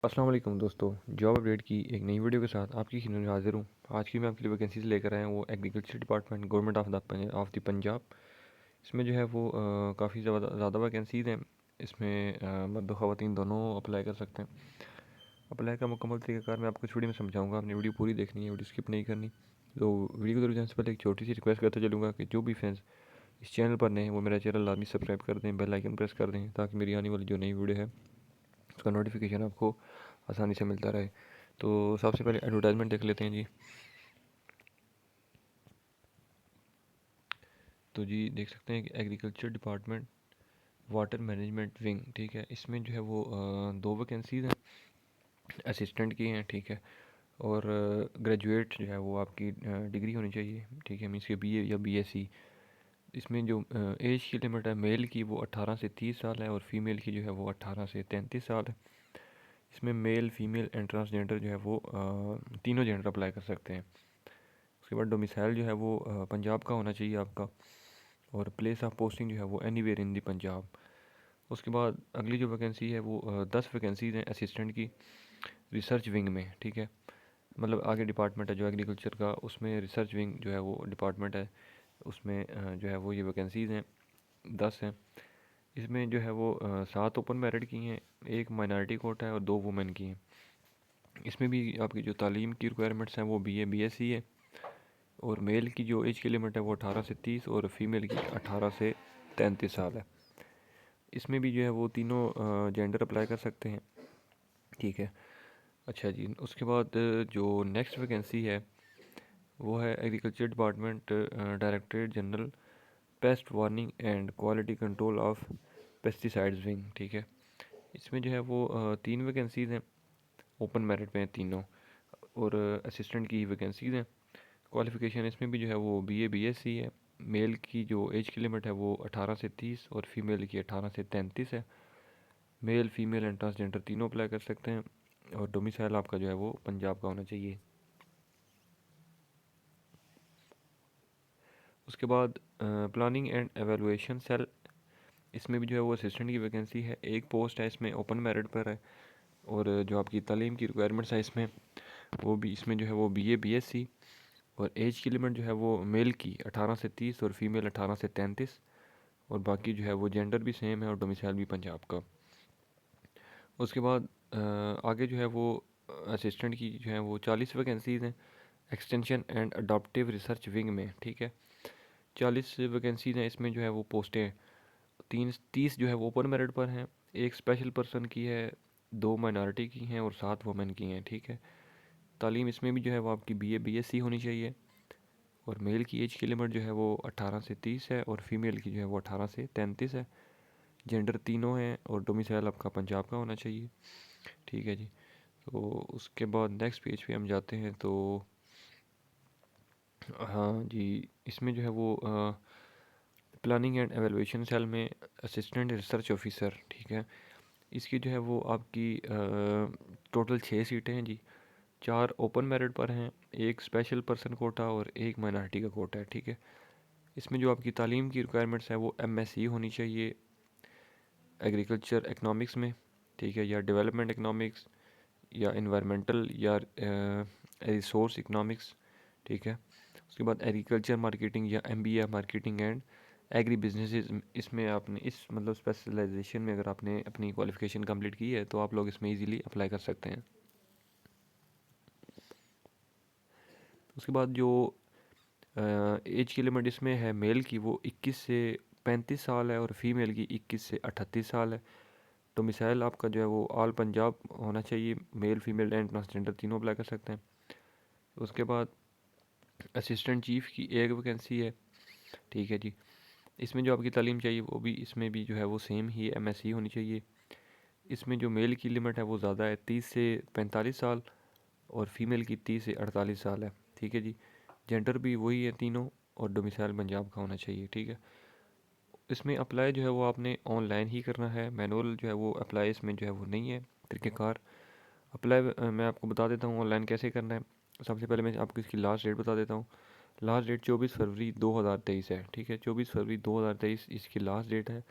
अस्सलाम वालेकुम दोस्तों। जॉब अपडेट की एक नई वीडियो के साथ आपकी खिदमत में हाजिर हूँ। आज की मैं आपके लिए वैकेंसीज लेकर आया हूँ, वो agriculture department government of the Punjab. इसमें जो है वो काफ़ी ज़्यादा वैकेंसीज हैं। इसमें मर्द और ख़वातीन दोनों अप्लाई कर सकते हैं। अप्लाई का मुकम्मल तरीक़ाकार मैं आपको इस वीडियो में समझाऊँगा। आपने वीडियो पूरी देखनी है, वीडियो स्किप नहीं करनी। तो वीडियो को शुरू करने से पहले एक छोटी सी रिक्वेस्ट करते चलूँगा कि जो भी फ्रेंड्स इस चैनल पर नए हैं वो मेरा चैनल लाजमी सब्सक्राइब कर दें, बेल आइकन प्रेस कर दें, ताकि मेरी आने वाली जो नई वीडियो है उसका नोटिफिकेशन आपको आसानी से मिलता रहे। तो सबसे पहले एडवर्टाइजमेंट देख लेते हैं जी। तो जी देख सकते हैं कि agriculture department water management wing, ठीक है। इसमें जो है वो दो वैकेंसीज हैं, असिस्टेंट की हैं, ठीक है। और ग्रेजुएट जो है वो आपकी डिग्री होनी चाहिए, ठीक है, मीन्स के बीए या बीएससी। इसमें जो एज की लिमिट है मेल की वो 18 से 30 साल है, और फीमेल की जो है वो 18 से 33 साल है। इसमें मेल फीमेल एंड ट्रांसजेंडर जो है वो तीनों जेंडर अप्लाई कर सकते हैं। उसके बाद डोमिसाइल जो है वो पंजाब का होना चाहिए आपका, और प्लेस ऑफ पोस्टिंग जो है वो एनीवेयर इन दी पंजाब। उसके बाद अगली जो वैकेंसी है वो 10 वैकेंसीज हैं असिस्टेंट की रिसर्च विंग में, ठीक है। मतलब आगे डिपार्टमेंट है जो एग्रीकल्चर का, उसमें रिसर्च विंग जो है वो डिपार्टमेंट है, उसमें जो है वो ये वैकेंसीज़ हैं 10 हैं। इसमें जो है वो 7 ओपन मेरिट की हैं, एक माइनॉरिटी कोटा है और 2 वुमेन की हैं। इसमें भी आपकी जो तालीम की रिक्वायरमेंट्स हैं वो बीए बीएससी है, और मेल की जो एज की लिमिट है वो 18 से 30 और फीमेल की 18 से 33 साल है। इसमें भी जो है वो तीनों जेंडर अप्लाई कर सकते हैं, ठीक है। अच्छा जी, उसके बाद जो नेक्स्ट वैकेंसी है वो है agriculture department directorate general paste warning and quality control of pesticides wing, ठीक है। इसमें जो है वो 3 वैकेंसीज़ हैं, ओपन मेरिट पे हैं तीनों, और असिस्टेंट की वैकेंसीज़ हैं। क्वालिफ़िकेशन इसमें भी जो है वो बीए बीएससी है। मेल की जो एज की लिमिट है वो 18 से 30 और फीमेल की 18 से 33 है। मेल फीमेल एंड ट्रांसजेंडर तीनों अप्लाई कर सकते हैं, और डोमिसाइल आपका जो है वो पंजाब का होना चाहिए। उसके बाद प्लानिंग एंड एवेलुएशन सेल, इसमें भी जो है वो असिस्टेंट की वैकेंसी है, एक पोस्ट है, इसमें ओपन मेरिट पर है। और जो आपकी तालीम की रिक्वायरमेंट्स है इसमें, वो भी इसमें जो है वो बीए बीएससी, और एज की लिमिट जो है वो मेल की 18 से 30 और फीमेल 18 से 33, और बाकी जो है वो जेंडर भी सेम है और डोमिसाइल भी पंजाब का। उसके बाद आगे जो है वो असिस्टेंट की जो है वो 40 वैकेंसीज़ हैं extension and adoptive research wing में, ठीक है। 40 वैकेंसीज़ हैं, इसमें जो है वो पोस्टें 30 जो है वो ओपन मेरिट पर हैं, एक स्पेशल पर्सन की है, 2 माइनॉरिटी की हैं और 7 वुमेन की हैं, ठीक है। तालीम इसमें भी जो है वो आपकी बीए बीएससी होनी चाहिए, और मेल की एज की लिमिट जो है वो 18 से 30 है, और फीमेल की जो है वो 18 से 33 है। जेंडर तीनों हैं, और डोमिसाइल आपका पंजाब का होना चाहिए, ठीक है जी। तो उसके बाद नेक्स्ट पेज पे हम जाते हैं। तो हाँ जी, इसमें जो है वो प्लानिंग एंड एवेलुएशन सेल में असिस्टेंट रिसर्च ऑफिसर, ठीक है। इसकी जो है वो आपकी टोटल 6 सीटें हैं जी। 4 ओपन मेरिट पर हैं, एक स्पेशल पर्सन कोटा और एक माइनॉरिटी का कोटा है, ठीक है। इसमें जो आपकी तालीम की रिक्वायरमेंट्स है वो एमएससी होनी चाहिए एग्रीकल्चर इकनॉमिक्स में, ठीक है, या डेवलपमेंट इकनॉमिक्स, या इन्वायरमेंटल, या रिसोर्स इकनॉमिक्स, ठीक है। उसके बाद एग्रीकल्चर मार्केटिंग या MBA marketing and agri businesses, इसमें आपने इस मतलब स्पेशलाइजेशन में अगर आपने अपनी क्वालिफिकेशन कंप्लीट की है तो आप लोग इसमें इजीली अप्लाई कर सकते हैं। उसके बाद जो एज की लिमिट इसमें है मेल की वो 21 से 35 साल है, और फीमेल की 21 से 38 साल है। डोमिसाइल आपका जो है वो ऑल पंजाब होना चाहिए, मेल फीमेल एंड ट्रांसजेंडर तीनों अप्लाई कर सकते हैं। उसके बाद असिस्टेंट चीफ़ की एक वैकेंसी है, ठीक है जी। इसमें जो आपकी तालीम चाहिए वो भी इसमें भी जो है वो सेम ही एमएससी होनी चाहिए। इसमें जो मेल की लिमिट है वो ज़्यादा है, 30 से 45 साल, और फीमेल की 30 से 48 साल है, ठीक है जी। जेंडर भी वही है तीनों, और डोमिसाइल पंजाब का होना चाहिए, ठीक है। इसमें अप्लाई जो है वो आपने ऑनलाइन ही करना है, मैनुअल जो है वो अप्लाई इसमें जो है वो नहीं है तरीक़ेकार। अप्लाई मैं आपको बता देता हूँ ऑनलाइन कैसे करना है। सबसे पहले मैं आपको इसकी लास्ट डेट बता देता हूँ। लास्ट डेट 24 फरवरी 2023 है, ठीक है। 24 फरवरी 2023 इसकी लास्ट डेट है,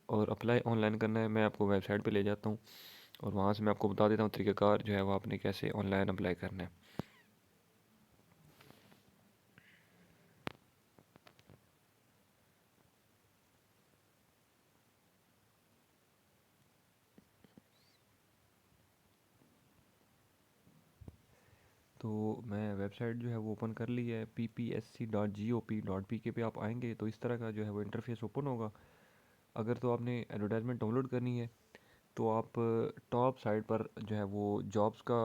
और अप्लाई ऑनलाइन करना है। मैं आपको वेबसाइट पे ले जाता हूँ, और वहाँ से मैं आपको बता देता हूँ तरीक़ाकार जो है वो आपने कैसे ऑनलाइन अप्लाई करना है। तो मैं वेबसाइट जो है वो ओपन कर ली है, ppsc.gop.pk पे आप आएंगे तो इस तरह का जो है वो इंटरफेस ओपन होगा। अगर तो आपने एडवर्टाइजमेंट डाउनलोड करनी है तो आप टॉप साइड पर जो है वो जॉब्स का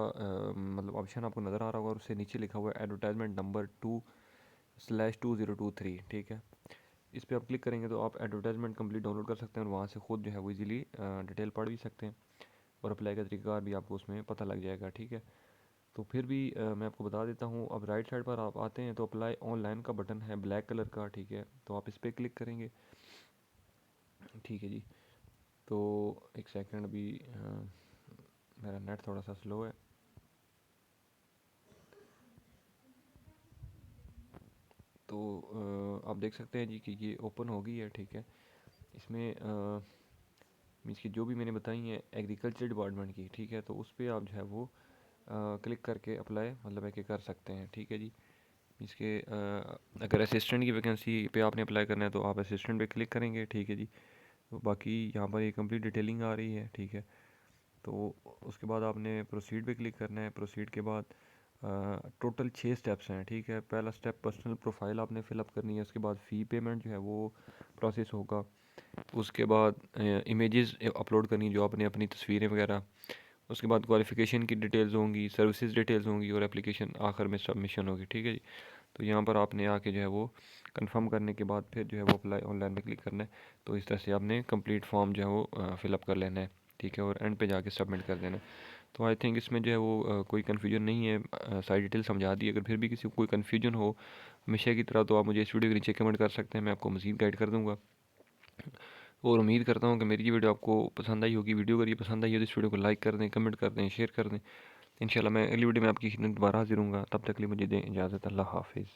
मतलब ऑप्शन आपको नज़र आ रहा होगा और उससे नीचे लिखा हुआ है एडवर्टाइजमेंट नंबर 2/2023, ठीक है। इस पर आप क्लिक करेंगे तो आप एडवर्टाइजमेंट कंप्लीट डाउनलोड कर सकते हैं और वहाँ से ख़ुद जो है वो इजीली डिटेल पढ़ भी सकते हैं और अप्लाई का तरीका भी आपको उसमें पता लग जाएगा, ठीक है। तो फिर भी मैं आपको बता देता हूँ। अब राइट साइड पर आप आते हैं तो अप्लाई ऑनलाइन का बटन है ब्लैक कलर का, ठीक है। तो आप इस पर क्लिक करेंगे, ठीक है जी। तो एक सेकंड, अभी मेरा नेट थोड़ा सा स्लो है। तो आप देख सकते हैं जी कि ये ओपन हो गई है, ठीक है। इसमें मीन्स की जो भी मैंने बताई है एग्रीकल्चर डिपार्टमेंट की, ठीक है। तो उस पर आप जो है वो क्लिक करके अप्लाई मतलब है कि कर सकते हैं, ठीक है जी। इसके अगर असिस्टेंट की वैकेंसी पे आपने अप्लाई करना है तो आप असिस्टेंट पे क्लिक करेंगे, ठीक है जी। तो बाकी यहाँ पर ये कंप्लीट डिटेलिंग आ रही है, ठीक है। तो उसके बाद आपने प्रोसीड पे क्लिक करना है। प्रोसीड के बाद टोटल 6 स्टेप्स हैं, ठीक है। पहला स्टेप पर्सनल प्रोफाइल आपने फिलअप करनी है। उसके बाद फ़ी पेमेंट जो है वो प्रोसेस होगा। उसके बाद इमेजेस अपलोड करनी जो आपने अपनी तस्वीरें वगैरह। उसके बाद क्वालिफ़िकेशन की डिटेल्स होंगी, सर्विसेज डिटेल्स होंगी और एप्लीकेशन आखिर में सबमिशन होगी, ठीक है जी। तो यहाँ पर आपने आके जो है वो कंफर्म करने के बाद फिर जो है वो अप्लाई ऑनलाइन में क्लिक करना है। तो इस तरह से आपने कंप्लीट फॉर्म जो है वो फिलअप कर लेना है, ठीक है। और एंड पे जाके सबमिट कर देना है। तो आई थिंक इसमें जो है वो कोई कन्फ्यूजन नहीं है, सारी डिटेल समझा दी। अगर फिर भी किसी को कोई कन्फ्यूजन हो हमेशा की तरह तो आप मुझे इस वीडियो के नीचे कमेंट कर सकते हैं, मैं आपको मज़ीद गाइड कर दूँगा। और उम्मीद करता हूँ कि मेरी ये वीडियो आपको पसंद आई होगी। वीडियो अगर ये पसंद आई हो तो इस वीडियो को लाइक कर दें, कमेंट कर दें, शेयर कर दें। इंशाल्लाह मैं अगली वीडियो में आपकी खिदमत में दोबारा हाज़िर हूँगा। तब तक के लिए मुझे दें इजाज़त। अल्लाह हाफ़िज़।